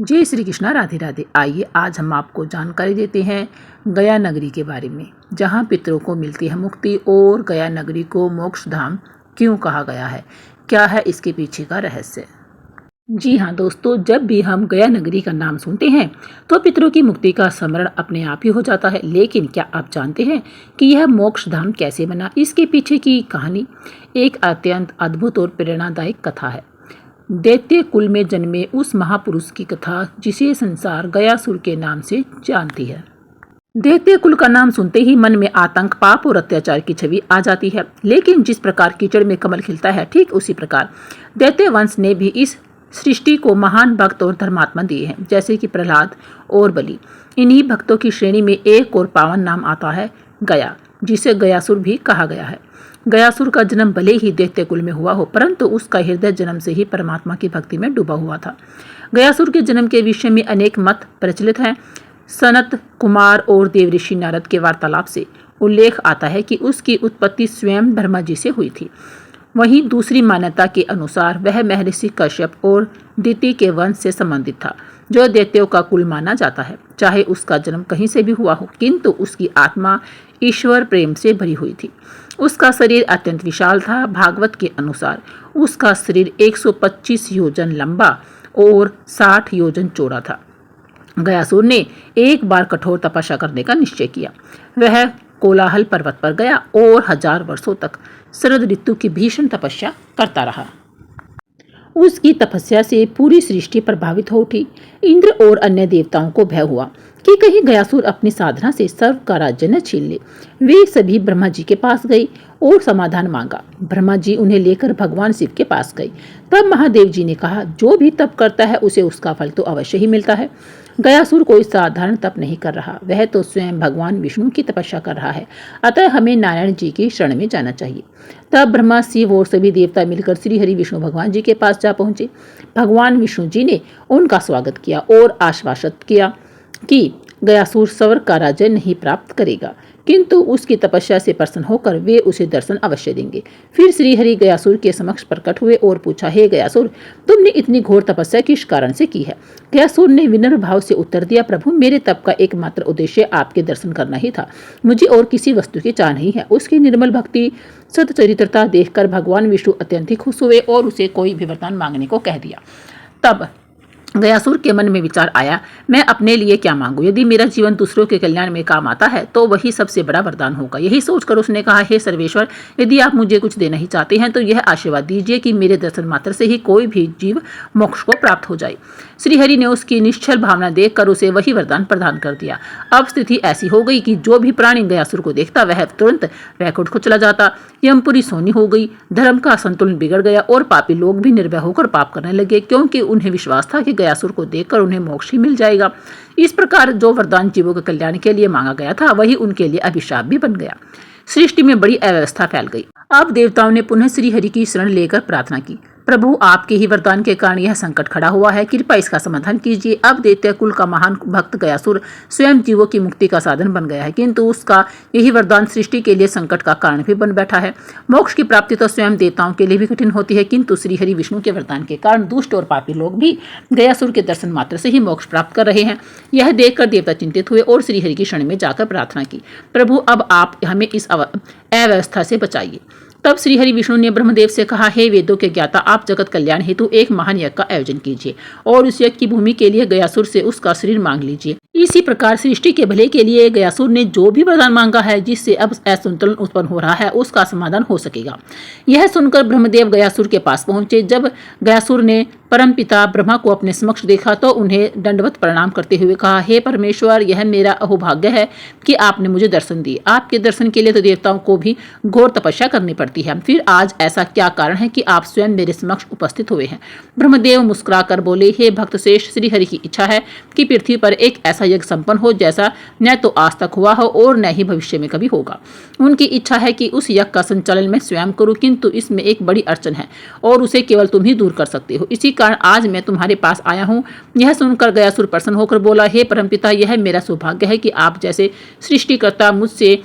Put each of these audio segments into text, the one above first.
जय श्री कृष्णा, राधे राधे। आइए आज हम आपको जानकारी देते हैं गया नगरी के बारे में, जहां पितरों को मिलती है मुक्ति। और गया नगरी को मोक्ष धाम क्यों कहा गया है, क्या है इसके पीछे का रहस्य। जी हाँ दोस्तों, जब भी हम गया नगरी का नाम सुनते हैं तो पितरों की मुक्ति का स्मरण अपने आप ही हो जाता है। लेकिन क्या आप जानते हैं कि यह मोक्ष धाम कैसे बना? इसके पीछे की कहानी एक अत्यंत अद्भुत और प्रेरणादायक कथा है। दैत्य कुल में जन्मे उस महापुरुष की कथा जिसे संसार गयासुर के नाम से जानती है। दैत्य कुल का नाम सुनते ही मन में आतंक, पाप और अत्याचार की छवि आ जाती है। लेकिन जिस प्रकार कीचड़ में कमल खिलता है, ठीक उसी प्रकार दैत्य वंश ने भी इस सृष्टि को महान भक्त और धर्मात्मा दिए हैं, जैसे कि प्रहलाद और बलि। इन्हीं भक्तों की श्रेणी में एक और पावन नाम आता है गया, जिसे गयासुर भी कहा गया है। गयासुर का जन्म भले ही दैत्य कुल में हुआ हो, परंतु उसका हृदय जन्म से ही परमात्मा की भक्ति में डूबा हुआ था। गयासुर के जन्म के विषय में अनेक मत प्रचलित हैं। सनत कुमार और देवऋषि नारद के वार्तालाप से उल्लेख आता है कि उसकी उत्पत्ति स्वयं ब्रह्मा जी से हुई थी। वहीं दूसरी मान्यता के अनुसार वह महर्षि कश्यप और दिति के वंश से संबंधित था, जो दैत्यों का कुल माना जाता है। चाहे उसका जन्म कहीं से भी हुआ हो, किंतु उसकी आत्मा ईश्वर प्रेम से भरी हुई थी। उसका शरीर अत्यंत विशाल था। भागवत के अनुसार उसका शरीर 125 योजन लंबा और 60 योजन चौड़ा था। गयासुर ने एक बार कठोर तपस्या करने का निश्चय किया। वह कोलाहल पर्वत पर गया और 1000 वर्षों तक शरद ऋतु की भीषण तपस्या करता रहा। उसकी तपस्या से पूरी सृष्टि प्रभावित हो उठी। इंद्र और अन्य देवताओं को भय हुआ कि कहीं गयासुर अपनी साधना से सर्व का राज्य न छीन ले। वे सभी ब्रह्मा जी के पास गए और समाधान मांगा। ब्रह्मा जी उन्हें लेकर भगवान शिव के पास गए। तब महादेव जी ने कहा, जो भी तप करता है उसे उसका फल तो अवश्य ही मिलता है। गयासुर कोई साधारण तप नहीं कर रहा, वह तो स्वयं भगवान विष्णु की तपस्या कर रहा है। अतः हमें नारायण जी की शरण में जाना चाहिए। तब ब्रह्मा, शिव और सभी देवता मिलकर श्री हरि विष्णु भगवान जी के पास जा पहुंचे। भगवान विष्णु जी ने उनका स्वागत किया और आश्वासित किया कि गयासुर स्वर्ग का राज्य नहीं प्राप्त करेगा, किंतु उसकी तपस्या से प्रसन्न होकर वे उसे दर्शन अवश्य देंगे। फिर श्री हरि गयासुर के समक्ष प्रकट हुए और पूछा, हे गयासुर, तुमने इतनी घोर तपस्या किस कारण से की है? गयासुर ने विनम्र भाव से उत्तर दिया, प्रभु, मेरे तप का एकमात्र उद्देश्य आपके दर्शन करना ही था। मुझे और किसी वस्तु की चाह नहीं है। उसकी निर्मल भक्ति, सच्चरित्रता देखकर भगवान विष्णु अत्यंत खुश हुए और उसे कोई भी वरदान मांगने को कह दिया। तब गयासुर के मन में विचार आया, मैं अपने लिए क्या मांगू? यदि मेरा जीवन दूसरों के कल्याण में काम आता है तो वही सबसे बड़ा वरदान होगा। यही सोचकर उसने कहा, हे सर्वेश्वर, यदि आप मुझे कुछ देना ही चाहते हैं तो यह आशीर्वाद दीजिए कि मेरे दर्शन मात्र से ही कोई भी जीव मोक्ष को प्राप्त हो जाए। श्रीहरि ने उसकी निश्चल भावना देखकर उसे वही वरदान प्रदान कर दिया। अब स्थिति ऐसी हो गई कि जो भी प्राणी गयासुर को देखता वह तुरंत वैकुंठ को चला जाता। यमपुरी सोनी हो गई, धर्म का संतुलन बिगड़ गया और पापी लोग भी निर्भय होकर पाप करने लगे, क्योंकि उन्हें विश्वास था कि गयासुर को देखकर उन्हें मोक्ष ही मिल जाएगा। इस प्रकार जो वरदान जीवों के कल्याण के लिए मांगा गया था वही उनके लिए अभिशाप भी बन गया। सृष्टि में बड़ी अव्यवस्था फैल गई। अब देवताओं ने पुनः श्री हरि की शरण लेकर प्रार्थना की, प्रभु, आपके ही वरदान के कारण यह संकट खड़ा हुआ है, कृपया इसका समाधान कीजिए। अब दैत्य कुल का महान भक्त गयासुर स्वयं जीवों की मुक्ति का साधन बन गया है, किंतु उसका यही वरदान सृष्टि के लिए संकट का कारण भी बन बैठा है। मोक्ष की प्राप्ति तो स्वयं देवताओं के लिए भी कठिन होती है, किंतु श्रीहरि विष्णु के वरदान के कारण दुष्ट और पापी लोग भी गयासुर के दर्शन मात्र से ही मोक्ष प्राप्त कर रहे हैं। यह देखकर देवता चिंतित हुए और श्रीहरि की शरण में जाकर प्रार्थना की, प्रभु, अब आप हमें इस अव्यवस्था से बचाइए। तब श्रीहरि विष्णु ने ब्रह्मदेव से कहा, हे वेदों के ज्ञाता, आप जगत कल्याण हेतु एक महान यज्ञ का आयोजन कीजिए और उस यज्ञ की भूमि के लिए गयासुर से उसका शरीर मांग लीजिए। इसी प्रकार सृष्टि के भले के लिए गयासुर ने जो भी वरदान मांगा है, जिससे अब असंतुलन उत्पन्न हो रहा है, उसका समाधान हो सकेगा। यह सुनकर ब्रह्मदेव गयासुर के पास पहुंचे। जब गयासुर ने परमपिता ब्रह्मा को अपने समक्ष देखा तो उन्हें दंडवत प्रणाम करते हुए कहा, हे परमेश्वर, यह मेरा अहोभाग्य है कि आपने मुझे दर्शन दिए। आपके दर्शन के लिए तो देवताओं को भी घोर तपस्या करनी पड़ती है, फिर आज ऐसा क्या कारण है कि आप स्वयं मेरे समक्ष उपस्थित हुए हैं? ब्रह्मदेव मुस्कुराकर बोले, हे भक्त श्रेष्ठ, श्रीहरि की इच्छा है कि पृथ्वी पर एक ऐसा यज्ञ संपन्न हो जैसा न तो आज तक हुआ हो और न ही भविष्य में कभी होगा। उनकी इच्छा है कि उस यज्ञ का संचालन मैं स्वयं करूं, किंतु इसमें एक बड़ी अड़चन है और उसे केवल तुम ही दूर कर सकते हो। इसी कारण आज मैं तुम्हारे पास आया हूँ। यह सुनकर गयासुर प्रसन्न होकर बोला, हे परमपिता, यह मेरा सौभाग्य है कि आप जैसे सृष्टिकर्ता मुझसे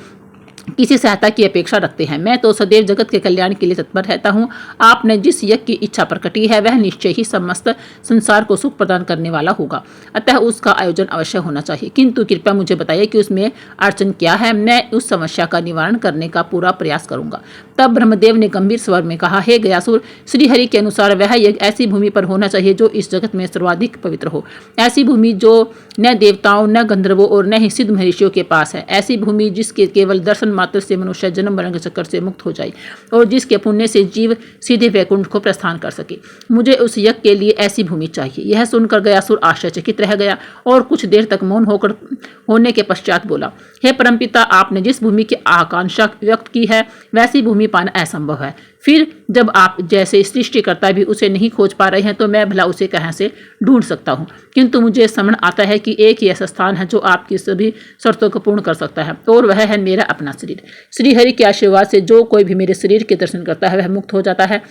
किसी सहायता की अपेक्षा रखते हैं। मैं तो सदैव जगत के कल्याण के लिए तत्पर रहता हूँ। आपने जिस यज्ञ की इच्छा प्रकटी है वह निश्चय ही समस्त संसार को सुख प्रदान करने वाला होगा, अतः उसका आयोजन अवश्य होना चाहिए। किंतु कृपया मुझे बताइए कि उसमें अड़चन क्या है, मैं उस समस्या का निवारण करने का पूरा प्रयास करूंगा। तब ब्रह्मदेव ने गंभीर स्वर में कहा, हे गयासुर, श्रीहरि के अनुसार वह यज्ञ ऐसी भूमि पर होना चाहिए जो इस जगत में सर्वाधिक पवित्र हो। ऐसी भूमि जो न देवताओं, न गंधर्वों और न ही सिद्ध महर्षियों के पास है। ऐसी भूमि जिसके केवल दर्शन मात्र से मनुष्य जन्म मरण के चक्कर से मुक्त हो जाए और जिसके पुण्य से जीव सीधे वैकुंठ को प्रस्थान कर सके। मुझे उस यज्ञ के लिए ऐसी भूमि चाहिए। यह सुनकर गयासुर आश्चर्यचकित रह गया और कुछ देर तक मौन होने के पश्चात बोला, हे परमपिता, आपने जिस भूमि की आकांक्षा व्यक्त की है वैसी भूमि पाना असंभव है। फिर जब आप जैसे सृष्टिकर्ता भी उसे नहीं खोज पा रहे हैं तो मैं भला उसे कहाँ से ढूंढ सकता हूँ। किंतु मुझे समझ आता है कि एक ही ऐसा स्थान है जो आपकी सभी शर्तों को पूर्ण कर सकता है और वह है मेरा अपना शरीर। श्रीहरि के आशीर्वाद से जो कोई भी मेरे शरीर के दर्शन करता है वह मुक्त हो जाता है,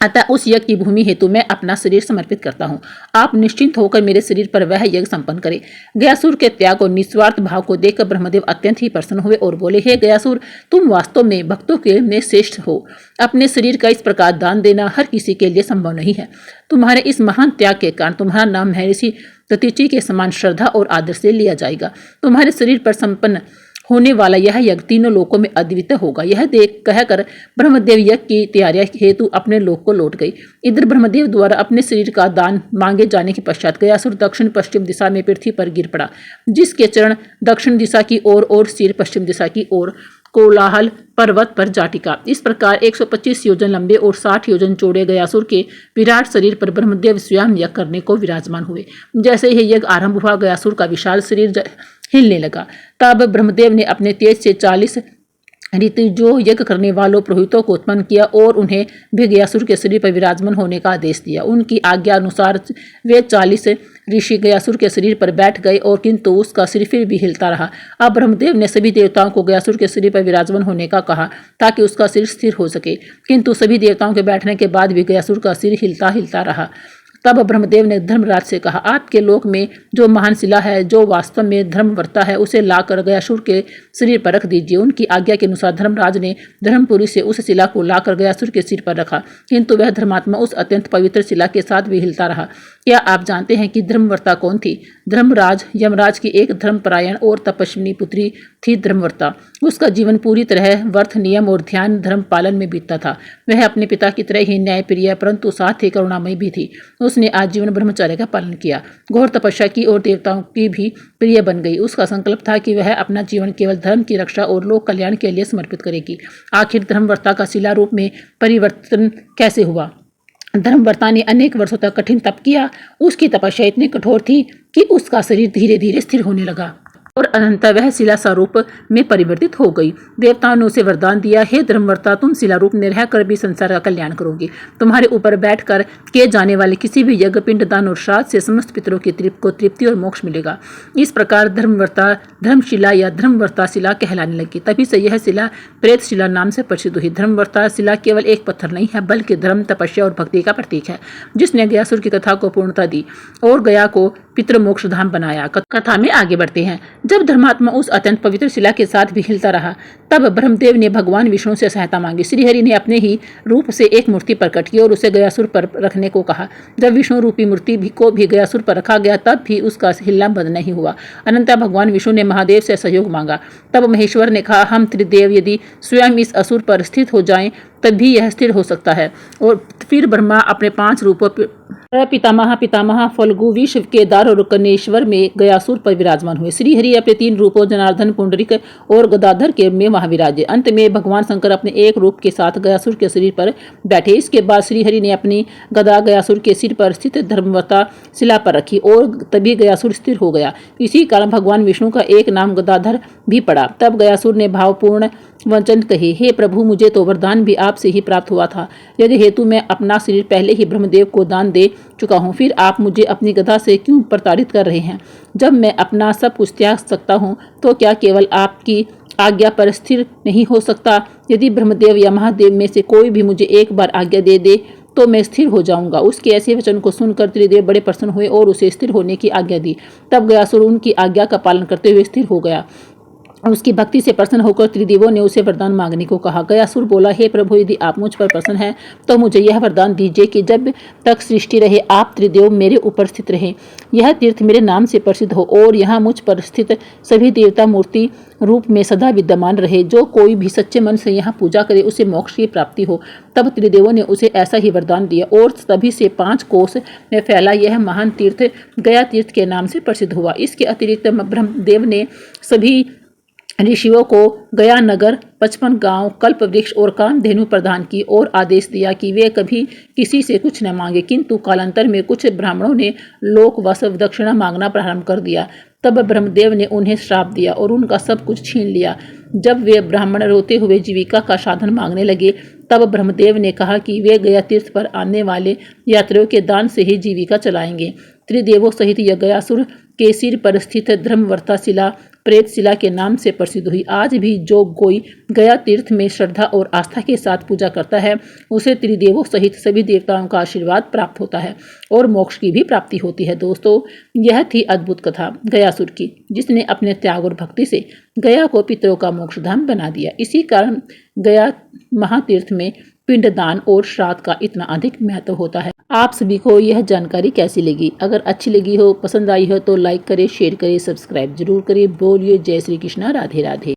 अतः उस यज्ञ की भूमि हेतु मैं अपना शरीर समर्पित करता हूँ। आप निश्चिंत होकर मेरे शरीर पर वह यज्ञ संपन्न करें। गयासुर के त्याग और निस्वार्थ भाव को देखकर ब्रह्मदेव अत्यंत ही प्रसन्न हुए और बोले, हे गयासुर, तुम वास्तव में भक्तों के में श्रेष्ठ हो। अपने शरीर का इस प्रकार दान देना हर किसी के लिए संभव नहीं है। तुम्हारे इस महान त्याग के कारण तुम्हारा नाम महर्षि दधीचि के समान श्रद्धा और आदर से लिया जाएगा। तुम्हारे शरीर पर संपन्न होने वाला यह यज्ञ तीनों लोकों में अद्वितीय होगा। यह देख कहकर ब्रह्मदेव यज्ञ की तैयारियां हेतु अपने लोक को लौट गई। इधर ब्रह्मदेव द्वारा अपने शरीर का दान मांगे जाने के पश्चात गयासुर दक्षिण पश्चिम दिशा में पृथ्वी पर गिर पड़ा, जिसके चरण दक्षिण दिशा की ओर और सिर पश्चिम दिशा की ओर कोलाहल पर्वत पर जा टिका। इस प्रकार 125 योजन लंबे और 60 योजन चौड़े गयासुर के विराट शरीर पर ब्रह्मदेव स्वयं यज्ञ करने को विराजमान हुए। जैसे ही यज्ञ आरंभ हुआ गयासुर का विशाल शरीर हिलने लगा। तब ब्रह्मदेव ने अपने तेज से 40 ऋतु जो यज्ञ करने वालों पुरोहितों को उत्पन्न किया और उन्हें भी गयासुर के शरीर पर विराजमान होने का आदेश दिया। उनकी आज्ञा अनुसार वे 40 ऋषि गयासुर के शरीर पर बैठ गए और किंतु उसका सिर फिर भी हिलता रहा। अब ब्रह्मदेव ने सभी देवताओं को गयासुर के शरीर पर विराजमान होने का कहा ताकि उसका सिर स्थिर हो सके, किंतु सभी देवताओं के बैठने के बाद भी गयासुर का सिर हिलता हिलता रहा। तब ब्रह्मदेव ने धर्मराज से कहा, आपके लोक में जो महान शिला है जो वास्तव में धर्मवर्ता है उसे लाकर गयासुर के शरीर पर रख दीजिए। उनकी आज्ञा के अनुसार धर्मराज ने धर्मपुरी से उस शिला को लाकर गयासुर के सिर पर रखा, किंतु वह धर्मात्मा उस अत्यंत पवित्र शिला के साथ भी हिलता रहा। क्या आप जानते हैं कि धर्मवर्ता कौन थी? धर्मराज यमराज की एक धर्मपरायण और तपस्विनी पुत्री थी धर्मवर्ता। उसका जीवन पूरी तरह व्रत, नियम और ध्यान धर्म पालन में बीतता था। वह अपने पिता की तरह ही न्यायप्रिय परंतु साथ ही करुणामयी भी थी। उसने आजीवन ब्रह्मचर्य का पालन किया, घोर तपस्या की और देवताओं की भी प्रिय बन गई। उसका संकल्प था कि वह अपना जीवन केवल धर्म की रक्षा और लोक कल्याण के लिए समर्पित करेगी। आखिर धर्मवर्ता का शिला रूप में परिवर्तन कैसे हुआ? धर्मवर्ता ने अनेक वर्षों तक कठिन तप किया। उसकी तपस्या इतनी कठोर थी कि उसका शरीर धीरे धीरे स्थिर होने लगा और अनंतः वह शिला स्वरूप में परिवर्तित हो गई। देवताओं ने उसे वरदान दिया, हे धर्मवर्ता, तुम शिला रूप में रहकर भी संसार का कल्याण करोगे। तुम्हारे ऊपर बैठकर किए जाने वाले किसी भी यज्ञ, पिंड, दान और श्राद्ध से समस्त पितरों की तृप्ति और मोक्ष मिलेगा। इस प्रकार धर्मवर्ता धर्मशिला या धर्मवर्ता शिला कहलाने लगी। तभी से यह शिला प्रेत शिला नाम से प्रसिद्ध हुई। धर्मवर्ता शिला केवल एक पत्थर नहीं है बल्कि धर्म, तपस्या और भक्ति का प्रतीक है, जिसने गयासुर की कथा को पूर्णता दी और गया को पितृ मोक्ष धाम बनाया। कथा में आगे बढ़ते हैं। जब धर्मात्मा उस अत्यंत पवित्र शिला के साथ भी हिलता रहा तब ब्रह्मदेव ने भगवान विष्णु से सहायता मांगी। श्रीहरि ने अपने ही रूप से एक मूर्ति प्रकट की और उसे गयासुर पर रखने को कहा। जब विष्णु रूपी मूर्ति को भी गयासुर पर रखा गया तब भी उसका हिलना बंद नहीं हुआ। अनंतः भगवान विष्णु ने महादेव से सहयोग मांगा। तब महेश्वर ने कहा, हम त्रिदेव यदि स्वयं इस असुर पर स्थित हो जाएं तब भी यह स्थिर हो सकता है। और फिर ब्रह्मा अपने 5 रूपों पितामह फल्गु, विश्व, केदार और कनेश्वर में गयासुर पर विराजमान हुए। श्रीहरि अपने 3 रूपों जनार्दन, पुंडरीक और गदाधर के में वहां विराजे। अंत में भगवान शंकर अपने एक रूप के साथ गयासुर के शरीर पर बैठे। इसके बाद श्रीहरि ने अपनी गदा गयासुर के सिर पर स्थित धर्मवर्ता शिला पर रखी और तभी गयासुर स्थिर हो गया। इसी कारण भगवान विष्णु का एक नाम गदाधर भी पड़ा। तब गयासुर ने भावपूर्ण वचन कहे, हे प्रभु, मुझे तो वरदान भी आपसे ही प्राप्त हुआ था। यदि हेतु मैं अपना शरीर पहले ही ब्रह्मदेव को दान दे चुका हूँ, फिर आप मुझे अपनी गदा से क्यों प्रताड़ित कर रहे हैं? जब मैं अपना सब कुछ त्याग सकता हूँ तो क्या केवल आपकी आज्ञा पर स्थिर नहीं हो सकता? यदि ब्रह्मदेव या महादेव में से कोई भी मुझे एक बार आज्ञा दे दे तो मैं स्थिर हो जाऊंगा। उसके ऐसे वचन को सुनकर त्रिदेव बड़े प्रसन्न हुए और उसे स्थिर होने की आज्ञा दी। तब गयासुर उनकी आज्ञा का पालन करते हुए स्थिर हो गया उसकी भक्ति से प्रसन्न होकर त्रिदेवों ने उसे वरदान मांगने को कहा। गयासुर बोला, हे प्रभु, यदि आप मुझ पर प्रसन्न हैं तो मुझे यह वरदान दीजिए कि जब तक सृष्टि रहे आप त्रिदेव मेरे ऊपर स्थित रहें। यह तीर्थ मेरे नाम से प्रसिद्ध हो और यहाँ मुझ पर स्थित सभी देवता मूर्ति रूप में सदा विद्यमान रहे। जो कोई भी सच्चे मन से यहाँ पूजा करे उसे मोक्ष की प्राप्ति हो। तब त्रिदेवों ने उसे ऐसा ही वरदान दिया और तभी से 5 कोस में फैला यह महान तीर्थ गया तीर्थ के नाम से प्रसिद्ध हुआ। इसके अतिरिक्त ब्रह्मदेव ने सभी ऋषियों को गया नगर, 55 गांव, कल्प वृक्ष और कामधेनु प्रदान की और आदेश दिया कि वे कभी किसी से कुछ न मांगे। किंतु कालांतर में कुछ ब्राह्मणों ने लोक वसव दक्षिणा मांगना प्रारंभ कर दिया। तब ब्रह्मदेव ने उन्हें श्राप दिया और उनका सब कुछ छीन लिया। जब वे ब्राह्मण रोते हुए जीविका का साधन मांगने लगे तब ब्रह्मदेव ने कहा कि वे गया तीर्थ पर आने वाले यात्रियों के दान से ही जीविका चलाएंगे। त्रिदेवों सहित यह गयासुर के सिर पर स्थित धर्मवर्ता शिला प्रेत शिला के नाम से प्रसिद्ध हुई। आज भी जो कोई गया तीर्थ में श्रद्धा और आस्था के साथ पूजा करता है उसे त्रिदेवों सहित सभी देवताओं का आशीर्वाद प्राप्त होता है और मोक्ष की भी प्राप्ति होती है। दोस्तों, यह थी अद्भुत कथा गयासुर की, जिसने अपने त्याग और भक्ति से गया को पितरों का मोक्षधाम बना दिया। इसी कारण गया महातीर्थ में पिंडदान और श्राद्ध का इतना अधिक महत्व होता है। आप सभी को यह जानकारी कैसी लगी? अगर अच्छी लगी हो, पसंद आई हो तो लाइक करें, शेयर करें, सब्सक्राइब जरूर करें। बोलिए जय श्री कृष्णा, राधे राधे।